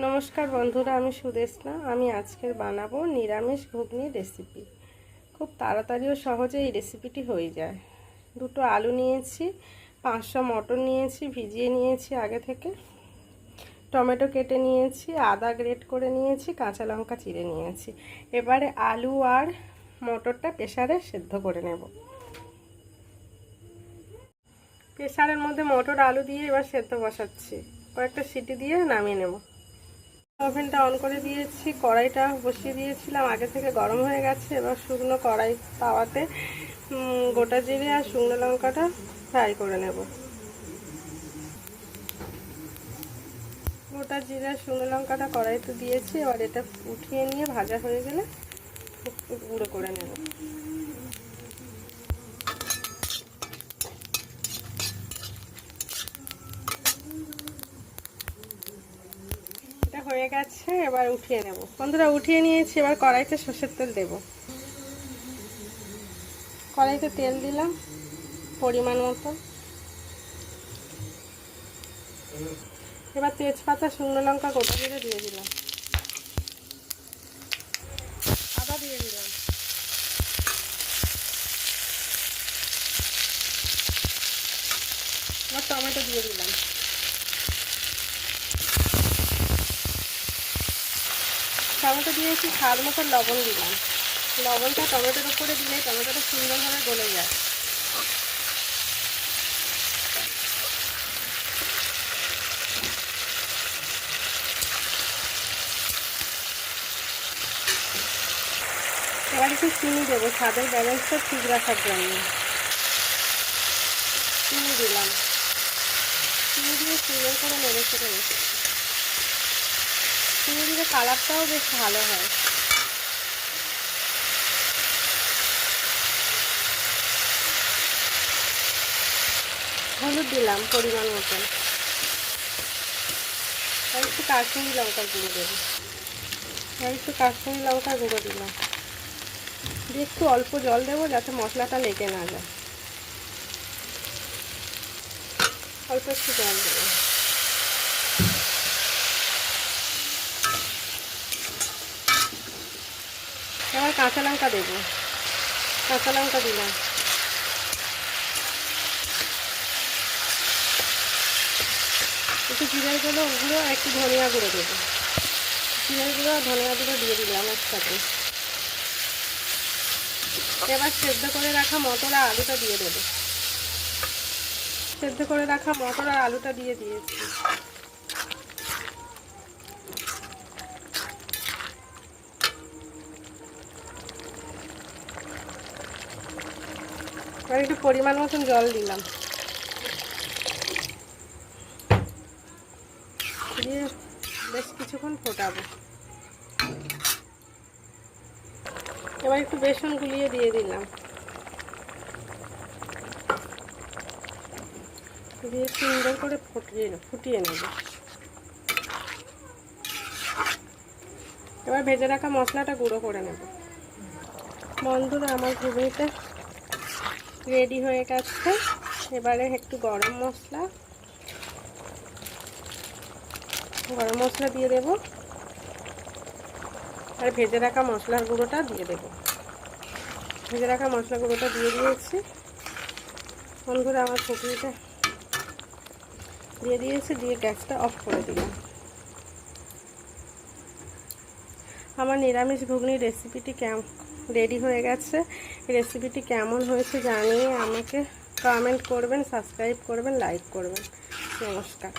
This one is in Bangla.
নমস্কার বন্ধুরা, আমি সুদেশনা। আমি আজকের বানাবো নিরামিষ ঘুগনি রেসিপি। খুব তাড়াতাড়ি ও সহজে এই রেসিপিটি হয়ে যায়। দুটো আলু নিয়েছি, 500 মটর নিয়েছি, ভিজিয়ে নিয়েছি আগে থেকে, টমেটো কেটে নিয়েছি, আদা গ্রেট করে নিয়েছি, কাঁচা লঙ্কা চিড়ে নিয়েছি। এবারে আলু আর মটরটা প্রেসারে সেদ্ধ করে নেব। প্রেসারের মধ্যে মটর আলু দিয়ে এবার সেদ্ধ বসাচ্ছি। কয়েকটা সিটি দিয়ে নামিয়ে নেব। ওভেনটা অন করে দিয়েছি, কড়াইটা বসিয়ে দিয়েছিলাম, আগে থেকে গরম হয়ে গেছে। এবার শুকনো কড়াই তাওয়াতে গোটা জিরে আর শুকনো লঙ্কাটা ফ্রাই করে নেব। গোটা জিরে আর শুকনো লঙ্কাটা কড়াইতে দিয়েছি, এবার এটা উঠিয়ে নিয়ে ভাজা হয়ে গেলে গুঁড়ো করে নেব। এটা হয়ে গেছে, এবার উঠিয়ে নেব। বন্ধুরা, উঠিয়ে নিয়েছি। এবার কড়াইতে সর্ষের তেল দেব। কড়াইতে তেল দিলাম পরিমাণ মতো। এবার তেজপাতা, শুকনো লঙ্কা, গোটা জিরে দিয়ে দিলাম, আদা দিয়ে দিলাম, এবার টমেটো দিয়ে দিলাম, টমেটো দিয়েছি, স্বাদ মতো লবণ দিলাম। লবণটা টমেটোর উপরে দিলে টমেটোটা সুন্দরভাবে গলে যায়। এবার একটু চিনি দেবো স্বাদের ব্যালেন্সটা ঠিক রাখার জন্য। চিনি দিলাম, চিনি দিয়ে সুন্দর করে নেড়ে চেড়ে রেখেছি। চিনি দিলে কালারটাও বেশ ভালো হয়। হলুদ দিলাম পরিমাণ মতন, আর একটু কাশ্মীরি লঙ্কার গুঁড়ো দেবো, আর একটু কাশ্মীরি লঙ্কার গুঁড়ো দিলাম দিয়ে একটু অল্প জল দেবো যাতে মশলাটা লেগে না যায়। অল্প একটু জল দেবো। এবার কাঁচা লঙ্কা দেবো, কাঁচা লঙ্কা দিলাম, একটু জিরের গুঁড়ো আর একটু ধনিয়া গুঁড়ো দেবো। জিরের গুঁড়ো আর ধনিয়া গুঁড়ো দিয়ে দিলাম একসাথে। এবার সেদ্ধ করে রাখা মটর আর আলুটা দিয়ে দেবো। সেদ্ধ করে রাখা মটর আর আলুটা দিয়ে দিয়েছি। আর একটু পরিমাণ মতন জল দিলাম, দিয়ে বেশ কিছুক্ষণ ফোটাবো। এবার একটু বেসন গুলিয়ে দিয়ে দিলাম, দিয়ে সুন্দর করে ফুটিয়ে নেব। এবার ভেজে রাখা মশলাটা গুঁড়ো করে নেব। বন্ধুরা, আমার ঘুগনিটা রেডি হয়ে গেছে। এবারে একটু গরম মশলা দিয়ে দেব, আর ভেজে রাখা মশলার গুঁড়োটা দিয়ে দেব। ভেজে রাখা মশলা গুঁড়োটা দিয়ে দিয়েছি। বন্ধুরা, আমার ঘুগনিটা দিয়ে দিয়েছি, দিয়ে গ্যাসটা অফ করে দিলাম। আমার নিরামিষ ঘুগনির রেসিপিটি রেডি হয়ে গেছে। রেসিপিটি কেমন হয়েছে জানিয়ে আমাকে কমেন্ট করবেন, সাবস্ক্রাইব করবেন, লাইক করবেন। নমস্কার।